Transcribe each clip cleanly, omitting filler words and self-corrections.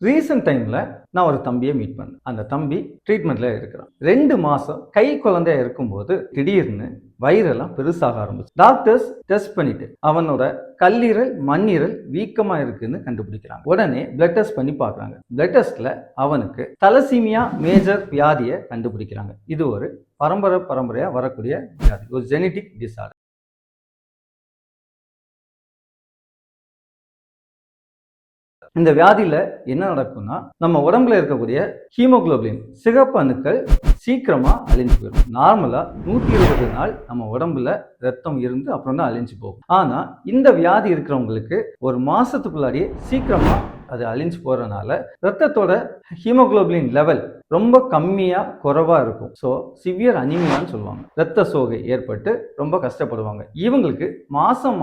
Recent டைம்ல நான் ஒரு தம்பியை மீட் பண்ணேன். அந்த தம்பி ட்ரீட்மெண்ட்ல இருக்கிறான். 2 மாசம் கை குழந்தையா இருக்கும்போது திடீர்னு வயிறெல்லாம் பெருசாக ஆரம்பிச்சு. டாக்டர்ஸ் டெஸ்ட் பண்ணிட்டு அவனோட கல்லீரல் மண்ணீரல் வீக்கமா இருக்குன்னு கண்டுபிடிக்கிறாங்க. உடனே பிளட் டெஸ்ட் பண்ணி பார்க்கறாங்க. பிளட் டெஸ்ட்ல அவனுக்கு தலசீமியா மேஜர் வியாதியை கண்டுபிடிக்கிறாங்க. இது ஒரு பரம்பரையா வரக்கூடிய வியாதி, ஒரு ஜெனடிக் டிசார்டர். இந்த வியாதியில என்ன நடக்கும்னா, நம்ம உடம்புல இருக்கக்கூடிய ஹீமோகுளோபின் சிகப்பு அணுக்கள் சீக்கிரமா அழிஞ்சு போயிடும். நார்மலா 120 நாள் நம்ம உடம்புல ரத்தம் இருந்து அப்புறம் தான் அழிஞ்சு போகும். ஆனா இந்த வியாதி இருக்கிறவங்களுக்கு ஒரு மாசத்துக்குள்ளாரியே சீக்கிரமா அது அழிஞ்சு போறதுனால ரத்தத்தோட ஹீமோகுளோபின் லெவல் ரொம்ப கம்மியா குறைவா இருக்கும். ஸோ சிவியர் அனிமியான்னு சொல்லுவாங்க. ரத்த சோகை ஏற்பட்டு ரொம்ப கஷ்டப்படுவாங்க. இவங்களுக்கு மாசம்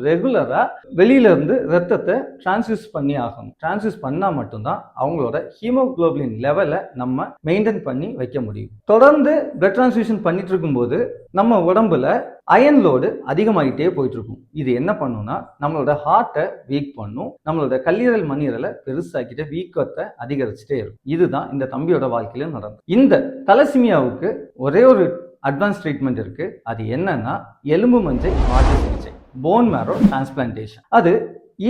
ரெகுலரா வெளியில இருந்து ரத்தத்தை டிரான்ஸ்ஃபியூஸ் பண்ணி ஆகணும். டிரான்ஸ்ஃபியூஸ் பண்ணா மட்டும்தான் அவங்களோட ஹீமோகுளோபின் லெவலை நம்ம மெயின்டைன் பண்ணி வைக்க முடியும். தொடர்ந்து பிளட் டிரான்ஸ்ஃபியூஷன் பண்ணிட்டு இருக்கும்போது நம்ம உடம்புல அயன் லோடு அதிகமாகிட்டே போயிட்டு இருக்கும். இது என்ன பண்ணும்னா நம்மளோட ஹார்ட்டை வீக் பண்ணும், நம்மளோட கல்லீரல் மண்ணீரலை பெருசாக்கிட்டு வீக்கத்தை அதிகரிச்சுட்டே இருக்கும். இதுதான் இந்த தம்பியோட வாழ்க்கையில நடந்தது. இந்த தலசீமியாவுக்கு ஒரே ஒரு அட்வான்ஸ் ட்ரீட்மெண்ட் இருக்கு. அது என்னன்னா எலும்பு மஞ்சை மாற்று சிகிச்சை, போன் மேரோ டிரான்ஸ்பிளான்டேஷன். அது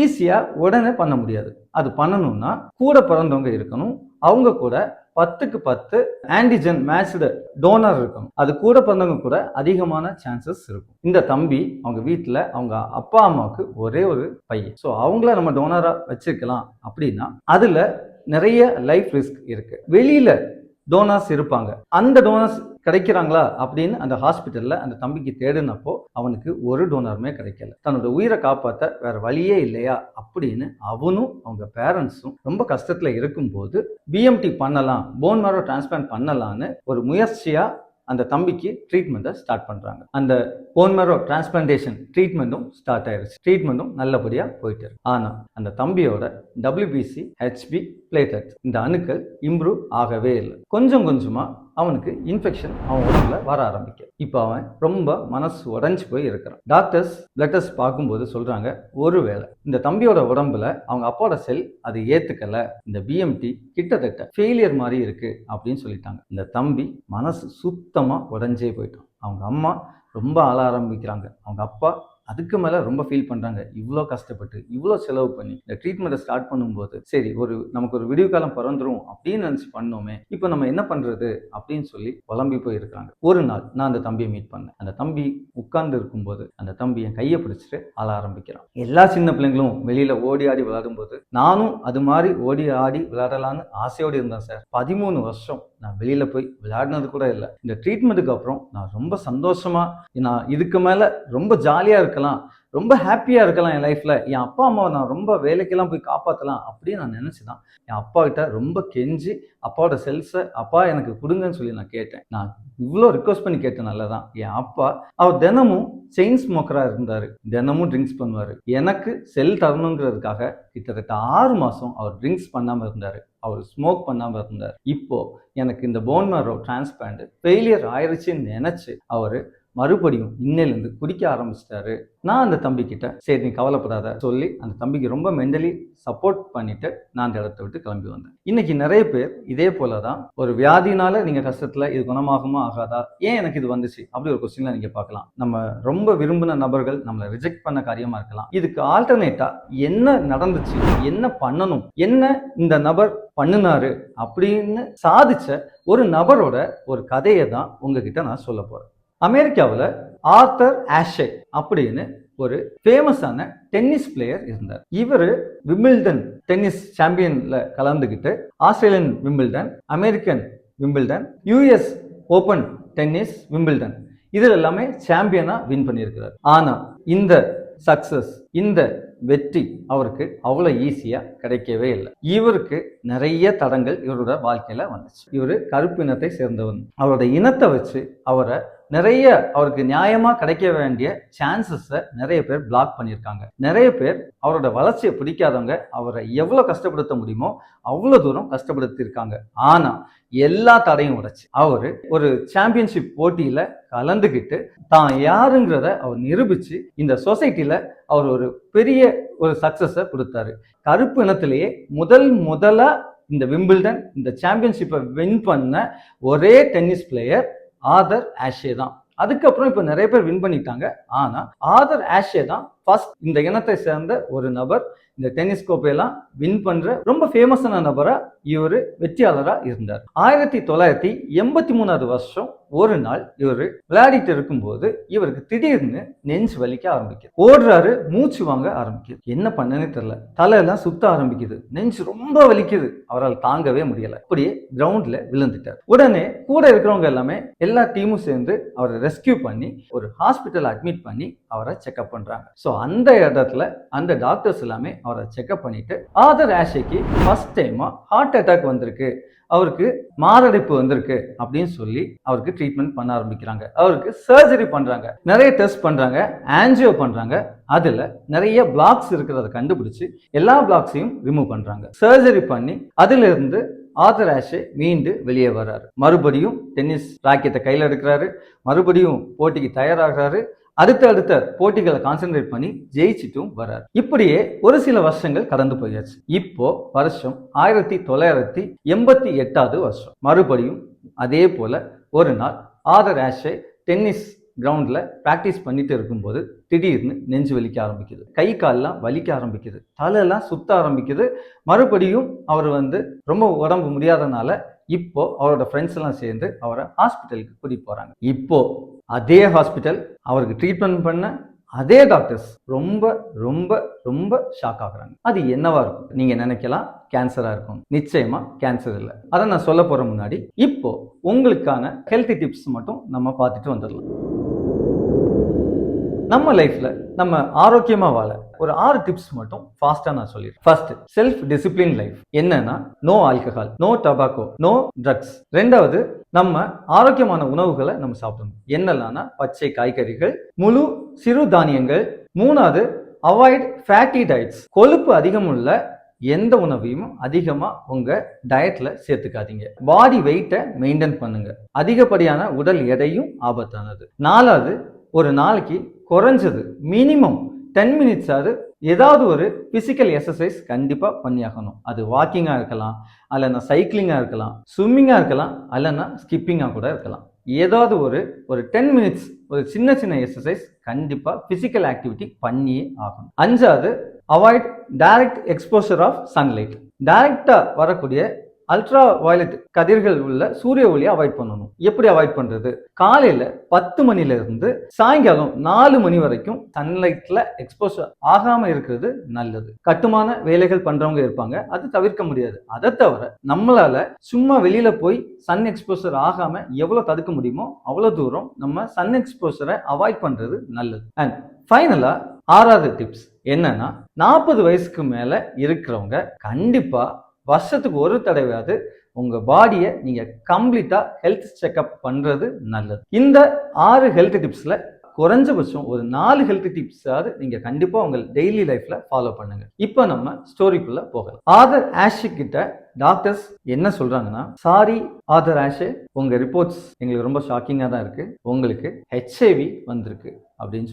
ஈஸியா உடனே பண்ண முடியாது. அது பண்ணணும்னா கூட பிறந்தவங்க இருக்கணும், அவங்க கூட 10க்கு 10 ஆன்டிஜன் மேட்ச்டு டோனர் இருக்கணும். அது கூட பிறந்தவங்க கூட அதிகமான சான்சஸ் இருக்கும். இந்த தம்பி அவங்க வீட்டில் அவங்க அப்பா அம்மாவுக்கு ஒரே ஒரு பையன். ஸோ அவங்கள நம்ம டோனரா வச்சிருக்கலாம் அப்படின்னா அதுல நிறைய லைஃப் ரிஸ்க் இருக்கு. வெளியில டோனர்ஸ் இருப்பாங்க, அந்த டோனர்ஸ் கிடைக்கிறாங்களா அப்படின்னு அந்த ஹாஸ்பிட்டல்ல அந்த தம்பிக்கு தேடினப்போ அவனுக்கு ஒரு டோனருமே கிடைக்கல. தன்னோட உயிரை காப்பாற்ற வேற வழியே இல்லையா அப்படின்னு அவனும் அவங்க பேரண்ட்ஸும் ரொம்ப கஷ்டத்துல இருக்கும்போது பிஎம்டி பண்ணலாம், போன் மேரோ டிரான்ஸ்பிளான்ட் பண்ணலான்னு ஒரு முயற்சியா அந்த தம்பிக்கு ட்ரீட்மெண்ட்டை ஸ்டார்ட் பண்றாங்க. அந்த போன் மேரோ டிரான்ஸ்பிளான்டேஷன் ட்ரீட்மெண்ட்டும் ஸ்டார்ட் ஆயிடுச்சு. ட்ரீட்மெண்ட்டும் நல்லபடியா போயிட்டு இருக்கு. ஆனா அந்த தம்பியோட WBC, HB, பிளேட்லெட் இந்த அணுக்கள் இம்ப்ரூவ் ஆகவே இல்லை. கொஞ்சமா அவனுக்கு இன்ஃபெக்ஷன் அவன் உடம்புல வர ஆரம்பிக்க. இப்போ அவன் ரொம்ப மனசு உடைஞ்சு போய் இருக்கிறான். டாக்டர்ஸ் பிளட் டெஸ்ட் பார்க்கும்போது சொல்றாங்க, ஒருவேளை இந்த தம்பியோட உடம்புல அவங்க அப்பாவோட செல் அது ஏத்துக்கல, இந்த பிஎம்டி கிட்டத்தட்ட ஃபெயிலியர் மாதிரி இருக்கு அப்படின்னு சொல்லிட்டாங்க. இந்த தம்பி மனசு சுத்தமா உடைஞ்சே போயிட்டான். அவங்க அம்மா ரொம்ப அழ ஆரம்பிக்கிறாங்க. அவங்க அப்பா அதுக்கு மேலே ரொம்ப ஃபீல் பண்ணுறாங்க. இவ்வளோ கஷ்டப்பட்டு இவ்வளோ செலவு பண்ணி இந்த ட்ரீட்மெண்ட்டை ஸ்டார்ட் பண்ணும்போது சரி நமக்கு ஒரு விடிவு காலம் பிறந்துரும் அப்படின்னு நினச்சி பண்ணோமே, இப்போ நம்ம என்ன பண்ணுறது அப்படின்னு சொல்லி புலம்பி போயிருக்காங்க. ஒரு நாள் நான் அந்த தம்பியை மீட் பண்ணேன். அந்த தம்பி உட்கார்ந்து இருக்கும்போது அந்த தம்பி என் கையை பிடிச்சிட்டு அழ ஆரம்பிக்கிறான். எல்லா சின்ன பிள்ளைங்களும் வெளியில் ஓடி ஆடி விளையாடும்போது நானும் அது மாதிரி ஓடி ஆடி விளையாடலான்னு ஆசையோடு இருந்தேன் சார். 13 வருஷம் நான் வெளியில போய் விளையாடினது கூட இல்லை. இந்த ட்ரீட்மெண்ட்டுக்கு அப்புறம் நான் ரொம்ப சந்தோஷமா, நான் இதுக்கு மேல ரொம்ப ஜாலியா இருக்கலாம், ரொம்ப ஹாப்பியா இருக்கலாம் என் லைஃப்ல. என் அப்பா அம்மாவை நான் ரொம்ப வேலைக்கெல்லாம் போய் காப்பாற்றலாம் அப்படின்னு நான் நினைச்சுதான் என் அப்பா கிட்ட ரொம்ப கெஞ்சி அப்பாவோட செல்ஸை அப்பா எனக்கு கொடுங்கன்னு சொல்லி நான் கேட்டேன். நான் இவ்வளோ ரிக்வஸ்ட் பண்ணி கேட்டனால தான் என் அப்பா, அவர் தினமும் செயின் ஸ்மோக்கரா இருந்தாரு, தினமும் ட்ரிங்க்ஸ் பண்ணுவாரு. எனக்கு செல் தரணுங்கிறதுக்காக கிட்டத்தட்ட 6 மாசம் அவர் ட்ரிங்க்ஸ் பண்ணாம இருந்தாரு, அவர் ஸ்மோக் பண்ணாம இருந்தார். இப்போ எனக்கு இந்த போன் மேரோ டிரான்ஸ்பிளான்ட் ஃபெயிலியர் ஆயிடுச்சுன்னு நினைச்சு அவரு மறுபடியும் இன்னிலிருந்து குடிக்க ஆரம்பிச்சிட்டாரு. நான் அந்த தம்பி கிட்ட சரி நீ கவலைப்படாத சொல்லி அந்த தம்பிக்கு ரொம்ப மென்டலி சப்போர்ட் பண்ணிட்டு நான் அந்த இடத்த விட்டு கிளம்பி வந்தேன். இன்னைக்கு நிறைய பேர் இதே போலதான் ஒரு வியாதினால நீங்க கஷ்டத்துல இது குணமாகுமா ஆகாதா, ஏன் எனக்கு இது வந்துச்சு அப்படி ஒரு கொஸ்டின்ல நீங்க பார்க்கலாம். நம்ம ரொம்ப விரும்பின நபர்கள் நம்மளை ரிஜெக்ட் பண்ண காரியமா இருக்கலாம். இதுக்கு ஆல்டர்னேட்டா என்ன நடந்துச்சு, என்ன பண்ணணும், என்ன இந்த நபர் பண்ணினாரு அப்படின்னு சாதிச்ச ஒரு நபரோட ஒரு கதையை தான் உங்ககிட்ட நான் சொல்ல போறேன். அமெரிக்காவில் ஆர்தர் ஆஷே அப்படின்னு ஒரு ஃபேமஸான டென்னிஸ் பிளேயர் இருந்தார். இவர் விம்பிள்டன் டென்னிஸ் சாம்பியன்ல கலந்துக்கிட்டு Australian Wimbledon, American Wimbledon, US open tennis Wimbledon இதில் எல்லாமே சாம்பியனா வின் பண்ணியிருக்கிறார். ஆனா இந்த சக்சஸ், இந்த வெற்றி அவருக்கு அவ்வளோ ஈஸியா கிடைக்கவே இல்லை. இவருக்கு நிறைய தடங்கள் இவரோட வாழ்க்கையில வந்துச்சு. இவரு கருப்பு இனத்தை சேர்ந்தவன். அவரோட இனத்தை வச்சு அவரை நிறைய அவருக்கு நியாயமா கிடைக்க வேண்டிய சான்சஸை நிறைய பேர் பிளாக் பண்ணியிருக்காங்க. நிறைய பேர் அவரோட வளர்ச்சியை பிடிக்காதவங்க அவரை எவ்வளவு கஷ்டப்படுத்த முடியுமோ அவ்வளவு தூரம் கஷ்டப்படுத்தியிருக்காங்க. ஆனா எல்லா தடையும் உடைச்சு அவரு ஒரு சாம்பியன்ஷிப் போட்டியில கலந்துகிட்டு தான் யாருங்கிறத அவர் நிரூபிச்சு இந்த சொசைட்டில அவர் ஒரு பெரிய ஒரு சக்சஸை கொடுத்தாரு. கருப்பு இனத்திலேயே முதலா இந்த விம்பிள்டன் இந்த சாம்பியன்ஷிப்பை வின் பண்ண ஒரே டென்னிஸ் பிளேயர் ஆர்தர் ஆஷே தான். அதுக்கப்புறம் இப்ப நிறைய பேர் வின் பண்ணிட்டாங்க. ஆனா ஆர்தர் ஆஷே தான் ஃபர்ஸ்ட் இந்த இனத்தை சேர்ந்த ஒரு நபர் இந்த டென்னிஸ் கோப்பையெல்லாம் வின் பண்ற ரொம்ப ஃபேமஸான நபரா இவரு வெற்றியாளரா இருந்தார். 1983 வருஷம் ஒரு நாள் இவரு விளையாடிட்டு இருக்கும்போது இவருக்கு திடீர்னு நெஞ்சு வலிக்க ஆரம்பிக்குது. ஓடுறாரு, மூச்சு வாங்க ஆரம்பிக்குது. என்ன பண்ணனே தெரியல, தலையெல்லாம் சுத்த ஆரம்பிக்குது, நெஞ்சு ரொம்ப வலிக்குது, அவரால் தாங்கவே முடியல. அப்படியே கிரவுண்ட்ல விழுந்துட்டார். உடனே கூட இருக்கிறவங்க எல்லாமே எல்லா டீமும் சேர்ந்து அவரை ரெஸ்கியூ பண்ணி ஒரு ஹாஸ்பிட்டல் அட்மிட் பண்ணி அவரை செக்அப் பண்றாங்க. ஸோ அந்த இடத்துல அந்த டாக்டர்ஸ் எல்லாமே அவரை செக்அப் பண்ணிட்டு ஆர்தர் ஆஷேக்கு ஃபர்ஸ்ட் டைமா ஹார்ட் அட்டாக் வந்திருக்கு, அவருக்கு மாரடைப்பு வந்திருக்கு அப்படின்னு சொல்லி அவருக்கு ட்ரீட்மெண்ட் பண்ண ஆரம்பிக்கிறாங்க. அவருக்கு சர்ஜரி பண்றாங்க, நிறைய டெஸ்ட் பண்றாங்க, ஆன்ஜியோ பண்றாங்க. அதுல நிறைய பிளாக்ஸ் இருக்கிறத கண்டுபிடிச்சு எல்லா பிளாக்ஸையும் ரிமூவ் பண்றாங்க. சர்ஜரி பண்ணி அதுல இருந்து ஆர்தர் ஆஷே மீண்டு வெளியே வர்றாரு. மறுபடியும் டென்னிஸ் ராக்கெட்டை கையில் எடுக்கிறாரு, மறுபடியும் போட்டிக்கு தயாராகிறாரு. அடுத்த போட்டிகளை கான்சென்ட்ரேட் பண்ணி ஜெயிச்சிட்டும் வர்றாரு. இப்படியே ஒரு சில வருஷங்கள் கடந்து போயாச்சு. இப்போ வருஷம் 1988 வருஷம். மறுபடியும் அதே போல ஒரு நாள் ஆர்தர் ஆஷே டென்னிஸ் கிரவுண்ட்ல பிராக்டிஸ் பண்ணிட்டு இருக்கும்போது திடீர்னு நெஞ்சு வலிக்க ஆரம்பிக்குது, கை கால்லாம் வலிக்க ஆரம்பிக்குது, தலையெல்லாம் சுத்த ஆரம்பிக்குது. மறுபடியும் அவர் ரொம்ப உடம்பு முடியாதனால இப்போ அவரோட ஃப்ரெண்ட்ஸ் எல்லாம் சேர்ந்து அவரை ஹாஸ்பிட்டலுக்கு கூட்டிட்டு போறாங்க. இப்போ அதே ஹாஸ்பிட்டல் அவருக்கு ட்ரீட்மெண்ட் பண்ண அதே டாக்டர்ஸ் ரொம்ப ரொம்ப ரொம்ப ஷாக் ஆகுறாங்க. அது என்னவா இருக்கும் நீங்க நினைக்கலாம், கேன்சரா இருக்கும். நிச்சயமா கேன்சர் இல்லை. அதை நான் சொல்ல போற முன்னாடி இப்போ உங்களுக்கான ஹெல்த் டிப்ஸ் மட்டும் நம்ம பார்த்துட்டு வந்துடலாம். நம்ம லைஃப்ல நம்ம ஆரோக்கியமா வாழ ஒரு 6 டிப்ஸ் மட்டும் ஃபாஸ்டா நான் சொல்லிடுறேன். First, self discipline life. என்னன்னா no alcohol, no tobacco, no drugs. ரெண்டாவது, நம்ம ஆரோக்கியமான உணவுகளை நம்ம சாப்பிடணும். என்னெல்லாம்னா பச்சை காய்கறிகள், முழு சிறு தானியங்கள். மூணாவது, அவாய்ட் ஃபேட்டி டயட்ஸ். கொழுப்பு அதிகமுள்ள எந்த உணவையும் அதிகமா உங்க டயட்ல சேர்த்துக்காதீங்க. பாடி வெயிட்டை மெயின்டைன் பண்ணுங்க. அதிகப்படியான உடல் எடையும் ஆபத்தானது. நாலாவது, ஒரு நாளைக்கு குறைஞ்சது மினிமம் 10 மினிட்ஸ் ஏதாவது ஒரு பிசிக்கல் எக்ஸசைஸ் கண்டிப்பா பண்ணியாகணும். அது வாக்கிங்கா இருக்கலாம், அல்லனா சைக்கிளிங்கா இருக்கலாம், ஸ்விம்மிங்கா இருக்கலாம், அல்லனா ஸ்கிப்பிங்கா கூட இருக்கலாம். ஏதாவது ஒரு 10 மினிட்ஸ் ஒரு சின்ன எக்ஸசைஸ் கண்டிப்பா பிசிக்கல் ஆக்டிவிட்டி பண்ணியே ஆகணும். அஞ்சாவது, avoid direct exposure of sunlight. டைரக்டா வரக்கூடிய அல்ட்ரா வயலட் கதிர்கள் உள்ள சூரிய ஒளியை அவாய்ட் பண்ணணும். எப்படி அவாய்ட் பண்றது? காலையில 10 மணில இருந்து சாயங்காலம் 4 மணி வரைக்கும் சன்லைட்ல எக்ஸ்போசர் ஆகாம இருக்கிறது நல்லது. கட்டுமான வேலைகள் பண்றவங்க இருப்பாங்க, அது தவிர்க்க முடியாது. அதை தவிர நம்மளால சும்மா வெளியில போய் சன் எக்ஸ்போசர் ஆகாம எவ்வளவு தடுக்க முடியுமோ அவ்வளவு தூரம் நம்ம சன் எக்ஸ்போசரை அவாய்ட் பண்றது நல்லது. அண்ட் ஃபைனலா 6வது டிப்ஸ் என்னன்னா, 40 வயசுக்கு மேல இருக்கிறவங்க கண்டிப்பா வருஷத்துக்கு ஒரு தடவையாவது உங்க பாடியை நீங்க கம்ப்ளீட்டா ஹெல்த் செக்அப் பண்றது நல்லது. இந்த 6 ஹெல்த் டிப்ஸ்ல குறைஞ்சபட்சம் ஒரு 4 ஹெல்த் டிப்ஸாவது நீங்க கண்டிப்பா உங்க டெய்லி லைஃப்ல ஃபாலோ பண்ணுங்க. இப்போ நம்ம ஸ்டோரிக்குள்ள போகலாம். ஆர்தர் ஆஷே கிட்ட டாக்டர்ஸ் என்ன சொல்றாங்கன்னா, சாரி ஆர்தர் ஆஷே, உங்க ரிப்போர்ட்ஸ் எங்களுக்கு ரொம்ப ஷாக்கிங்கா தான் இருக்கு, உங்களுக்கு HIV வந்திருக்கு அப்படின்னு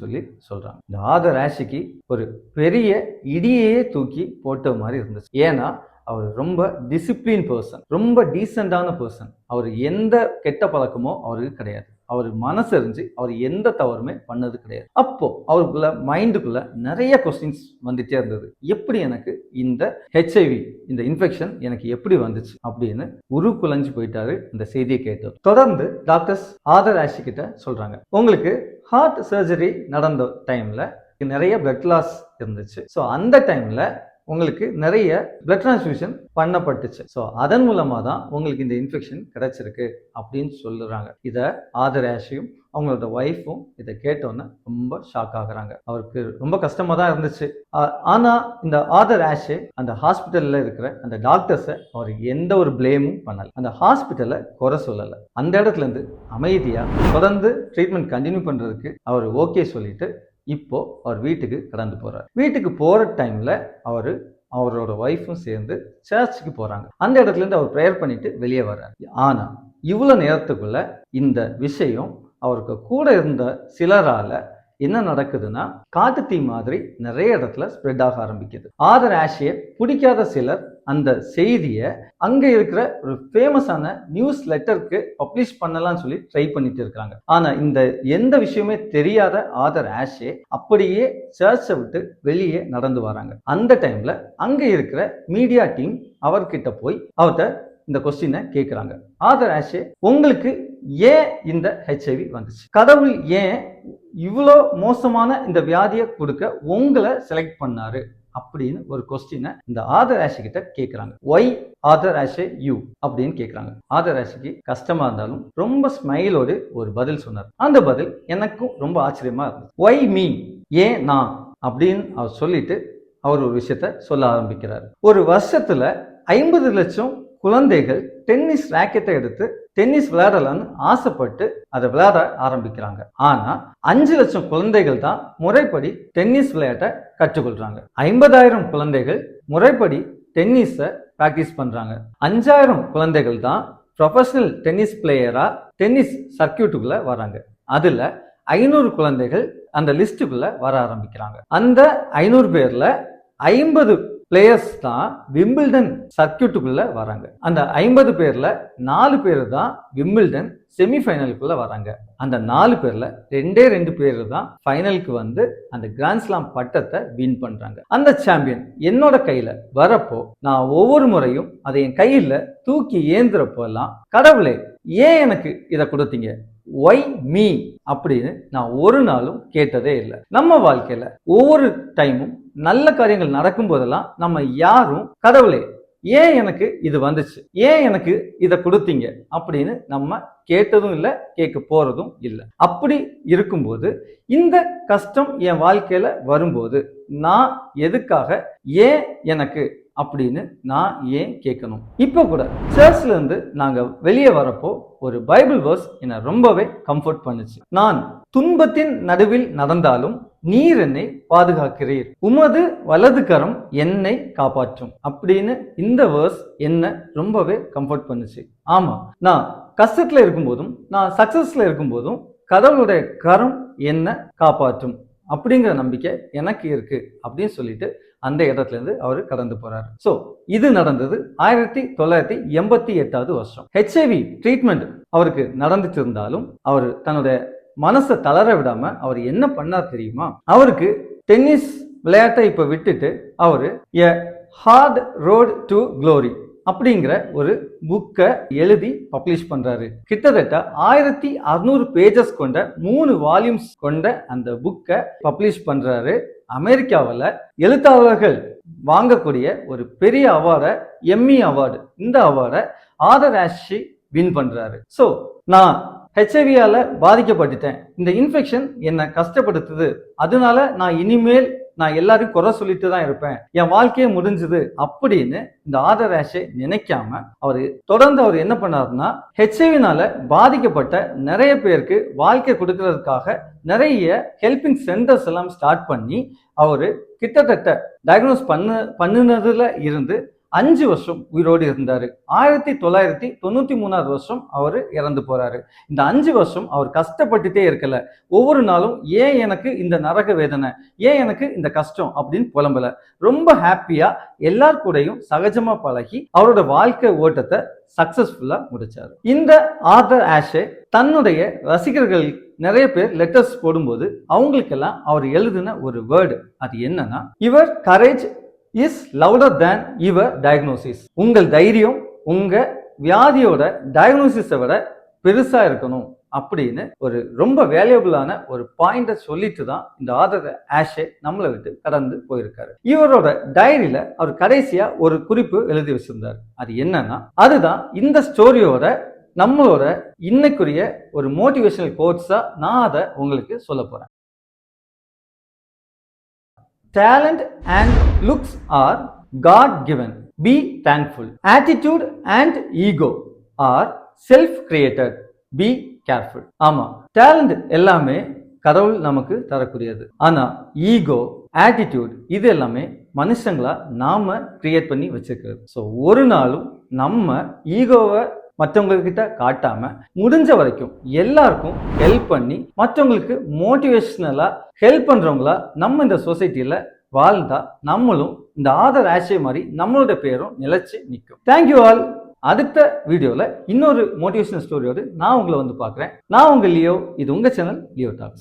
சொல்றாங்க. இந்த ஆர்தர் ஆஷேக்கு ஒரு பெரிய இடியே தூக்கி போட்ட மாதிரி இருந்துச்சு. ஏன்னா அவர் ரொம்ப டிசிப்ளின் பர்சன், ரொம்ப டீசெண்டான பர்சன். அவர் எந்த கெட்ட பழக்கமோ அவருக்கு கிடையாது. அவர் மனசறிஞ்சு அவர் எந்த தவறுமே பண்ணது கிடையாது. அப்போ அவருக்குள்ள மைண்டுக்குள்ள நிறைய கொஸ்டின்ஸ் வந்துட்டே இருந்தது. எப்படி எனக்கு இந்த HIV இந்த இன்ஃபெக்ஷன் எனக்கு எப்படி வந்துச்சு அப்படின்னு குலைஞ்சு போயிட்டாரு இந்த செய்தியை கேட்டு. தொடர்ந்து டாக்டர்ஸ் ஆர்தர் ஆஷே கிட்ட சொல்றாங்க, உங்களுக்கு ஹார்ட் சர்ஜரி நடந்த டைம்ல நிறைய பிளட் லாஸ் இருந்துச்சு. ஸோ அந்த டைம்ல உங்களுக்கு நிறைய பிளட் டிரான்ஸ்ஃபியூஷன் பண்ணப்பட்டுச்சு. ஸோ அதன் மூலமாக தான் உங்களுக்கு இந்த இன்ஃபெக்ஷன் கிடைச்சிருக்கு அப்படின்னு சொல்லுறாங்க. இதை ஆதர் ஆஷையும் அவங்களோட ஒய்ஃபும் இதை கேட்டோன்னே ரொம்ப ஷாக் ஆகுறாங்க. அவருக்கு ரொம்ப கஷ்டமாக தான் இருந்துச்சு. ஆனால் இந்த ஆதர் ஆஷே அந்த ஹாஸ்பிட்டலில் இருக்கிற அந்த டாக்டர்ஸை அவர் எந்த ஒரு பிளேமும் பண்ணலை, அந்த ஹாஸ்பிட்டலை குறை சொல்லலை. அந்த இடத்துல இருந்து அமைதியாக தொடர்ந்து ட்ரீட்மெண்ட் கண்டினியூ பண்ணுறதுக்கு அவர் ஓகே சொல்லிட்டு இப்போ அவர் வீட்டுக்கு கடந்து போறார். வீட்டுக்கு போற டைம்ல அவரோட ஒய்ஃபும் சேர்ந்து சர்ச்சுக்கு போறாங்க. அந்த இடத்துல இருந்து அவர் ப்ரேயர் பண்ணிட்டு வெளியே வர்றாரு. ஆனா இவ்வளவு நேரத்துக்குள்ள இந்த விஷயம் அவருக்கு கூட இருந்த சிலரால என்ன நடக்குதுன்னா காட்டு தீ மாதிரி நிறைய இடத்துல ஸ்ப்ரெட் ஆக ஆரம்பிக்குது. ஆதர் ஆஷியை பிடிக்காத சிலர் அந்த செய்தியை அங்க இருக்கிற ஒரு ஃபேமஸான நியூஸ் லெட்டருக்கு பப்ளிஷ் பண்ணலாம்னு சொல்லி ட்ரை பண்ணிட்டு இருக்காங்க. ஆனா இந்த எந்த விஷயமே தெரியாத ஆதர் ஆஷே அப்படியே சர்ச்சை விட்டு வெளியே நடந்து வராங்க. அந்த டைம்ல அங்க இருக்கிற மீடியா டீம் அவர்கிட்ட போய் அவர்கிட்ட இந்த கொஸ்டினை கேட்கிறாங்க. ஆதர் ஆஷே, உங்களுக்கு ஏன் இந்த ஹெச்ஐவி வந்துச்சு? கடவுள் ஏன் இவ்வளோ மோசமான இந்த வியாதியை கொடுக்க உங்களை செலக்ட் பண்ணாரு அப்படின்னு ஒரு கொஸ்டினை இந்த ஆதர் ஆஷே கிட்ட கேட்கிறாங்க. ஒய் ஆதர் ஆஷே யூ அப்படின்னு கேட்கிறாங்க. ஆதர் ஆஷேக்கு கஷ்டமா இருந்தாலும் ரொம்ப ஸ்மைலோடு ஒரு பதில் சொன்னார். அந்த பதில் எனக்கும் ரொம்ப ஆச்சரியமா இருந்தது. ஒய் மீ, ஏன் நான் அப்படின்னு அவர் சொல்லிட்டு அவர் ஒரு விஷயத்த சொல்ல ஆரம்பிக்கிறார். ஒரு வருஷத்துல 50 லட்சம் குழந்தைகள் டென்னிஸ் ராக்கெட்டை எடுத்து டென்னிஸ் விளையாடலான்னு ஆசைப்பட்டு அதை விளையாட ஆரம்பிக்கிறாங்க. ஆனா 5 லட்சம் குழந்தைகள் தான் முறைப்படி டென்னிஸ் விளையாட்டை கற்றுக்கொள்றாங்க. 50,000 குழந்தைகள் முறைப்படி டென்னிஸை பிராக்டிஸ் பண்றாங்க. 5,000 குழந்தைகள் தான் ப்ரொஃபஷனல் டென்னிஸ் பிளேயரா டென்னிஸ் சர்க்கியூட்டுக்குள்ள வராங்க. அதுல 500 குழந்தைகள் அந்த லிஸ்டுக்குள்ள வர ஆரம்பிக்கிறாங்க. அந்த 500 பேர்ல 50 பிளேயர்ஸ் தான் விம்பிள்டன் சர்க்கியூட்டுக்குள்ள வராங்க. அந்த 50 பேர்ல 4 பேர் தான் விம்பிள்டன் செமிஃபைனலுக்குள்ள வராங்க. அந்த 4 பேர்ல 2 பேர் தான் ஃபைனலுக்கு வந்து அந்த கிராண்ட்ஸ்லாம் பட்டத்தை வின் பண்றாங்க. அந்த சாம்பியன் என்னோட கையில வரப்போ நான் ஒவ்வொரு முறையும் அதை என் கையில தூக்கி ஏந்துறப்போ எல்லாம், கடவுளே ஏன் எனக்கு இதை கொடுத்தீங்க, ஒய் மீ அப்படின்னு நான் ஒரு நாளும் கேட்டதே இல்லை. நம்ம வாழ்க்கையில ஒவ்வொரு டைமும் நல்ல காரியங்கள் நடக்கும் போதெல்லாம் நம்ம யாரும் கடவுளே ஏன் எனக்கு இது வந்துச்சு, ஏன் எனக்கு இதை கொடுத்தீங்க அப்படின்னு நம்ம கேட்டதும் இல்லை, கேட்க போறதும் இல்லை. அப்படி இருக்கும்போது இந்த கஷ்டம் என் வாழ்க்கையில வரும்போது நான் எதுக்காக ஏன் எனக்கு அப்படின்னு நான் ஏன் கேட்கணும்? இப்போ கூட சர்ச்ல இருந்து நாங்க வெளியே வரப்போ ஒரு பைபிள் வேர்ஸ் என்னை ரொம்பவே கம்ஃபர்ட் பண்ணுச்சு. நான் துன்பத்தின் நடுவில் நடந்தாலும் நீர் என்னை பாதுகாக்கிறீர், உமது வலது கரம் என்னை காப்பாற்றும் அப்படின்னு இந்த வேர்ஸ் என்ன ரொம்பவே கம்ஃபர்ட் பண்ணுச்சு. ஆமா, நான் கஷ்டத்துல இருக்கும்போதும் நான் சக்சஸ்ல இருக்கும்போதும் கடவுளுடைய கரம் என்ன காப்பாற்றும் அப்படிங்கிற நம்பிக்கை எனக்கு இருக்கு அப்படின்னு சொல்லிட்டு அந்த இடத்துல இருந்து அவர் கடந்து போறாரு. சோ இது நடந்தது 1988 வருஷம். ஹெச்ஐவி ட்ரீட்மெண்ட் அவருக்கு நடந்துட்டு இருந்தாலும் அவர் தன்னுடைய மனசை தளர விடாம அவர் என்ன பண்ணார் தெரியுமா? அவருக்கு டென்னிஸ் விளையாட்டை இப்ப விட்டுட்டு அவரு எ ஹார்ட் ரோட் டு க்ளோரி அப்படிங்கிற ஒரு புக்கை எழுதி பப்ளிஷ் பண்றாரு. கிட்டத்தட்ட 1600 பேஜஸ் கொண்ட 3 வால்யூம்ஸ் கொண்ட அந்த புக்கை பப்ளிஷ் பண்றாரு. அமெரிக்காவில் எழுத்தாளர்கள் வாங்கக்கூடிய ஒரு பெரிய அவார்டை, எம்மி அவார்டு, இந்த அவார்டை ஆதர் ஆஷி வின் பண்றாரு. ஸோ நான் ஹெச்ஐவியால பாதிக்கப்பட்டுட்டேன், இந்த இன்ஃபெக்ஷன் என்னை கஷ்டப்படுத்துது, அதனால நான் இனிமேல் நான் எல்லாரையும் குறை சொல்லிட்டு தான் இருப்பேன், என் வாழ்க்கையே முடிஞ்சுது அப்படின்னு இந்த ஆதர் ஆஷே நினைக்காம அவர் என்ன பண்ணாருன்னா ஹெச்ஐவினால பாதிக்கப்பட்ட நிறைய பேருக்கு வாழ்க்கை கொடுக்கறதுக்காக நிறைய ஹெல்பிங் சென்டர்ஸ் எல்லாம் ஸ்டார்ட் பண்ணி அவரு கிட்டத்தட்ட டயக்னோஸ் பண்ணுனதுல இருந்து 5 வருஷம் உயிரோடு இருந்தாரு. 1993 வருஷம் அவர் இறந்து போறாரு. இந்த 5 வருஷம் அவர் கஷ்டப்பட்டுட்டே இருக்கல. ஒவ்வொரு நாளும் ஏன் எனக்கு இந்த நரக வேதனை, ஏன் எனக்கு இந்த கஷ்டம் அப்படின்னு புலம்பல. ரொம்ப ஹாப்பியா எல்லார் கூடயும் சகஜமா பழகி அவரோட வாழ்க்கை ஓட்டத்தை சக்சஸ்ஃபுல்லா முடிச்சாரு. இந்த ஆதர் ஆஷே தன்னுடைய ரசிகர்கள் நிறைய பேர் லெட்டர்ஸ் போடும்போது அவங்களுக்கெல்லாம் அவர் எழுதின ஒரு வேர்டு, அது என்னன்னா, your courage is louder than your diagnosis. உங்கள் தைரியம் உங்க வியாதியோட டயக்னோசிஸை விட பெருசா இருக்கணும் அப்படின்னு ஒரு ரொம்ப வேல்யூபிளான ஒரு பாயிண்ட சொல்லிட்டு தான் இந்த ஆதர் ஆஷே நம்மளை விட்டு கடந்து போயிருக்காரு. இவரோட டைரியில அவர் கடைசியா ஒரு குறிப்பு எழுதி வச்சிருந்தார். அது என்னன்னா, அதுதான் இந்த ஸ்டோரியோட நம்மளோட இன்னைக்குரிய ஒரு மோட்டிவேஷனல் கோட்ஸா நான் அதை உங்களுக்கு சொல்ல போறேன். Talent and looks are God given. Be thankful. Attitude and ego are self created. Be careful. ஆமா, டேலண்ட் எல்லாமே கடவுள் நமக்கு தரக்கூடியது. ஆனா ஈகோ, ஆட்டிடியூட் இது எல்லாமே மனுஷங்களா நாம கிரியேட் பண்ணி வச்சிருக்கிறது. ஸோ ஒரு நாளும் நம்ம ஈகோவை மற்றவங்க கிட்ட காட்டாம முடிஞ்ச வரைக்கும் எல்லாருக்கும் ஹெல்ப் பண்ணி மற்றவங்களுக்கு மோட்டிவேஷனலா ஹெல்ப் பண்றவங்களா நம்ம இந்த சொசைட்டில வாழ்ந்தா நம்மளும் இந்த ஆதர் ஆஷே மாதிரி நம்மளோட பேரும் நிலைச்சு நிற்கும். Thank you all. அடுத்த வீடியோல இன்னொரு மோட்டிவேஷனல் ஸ்டோரியோடு நான் உங்களை வந்து பார்க்குறேன். நான் உங்க லியோ. இது உங்க சேனல் லியோ டாக்ஸ்.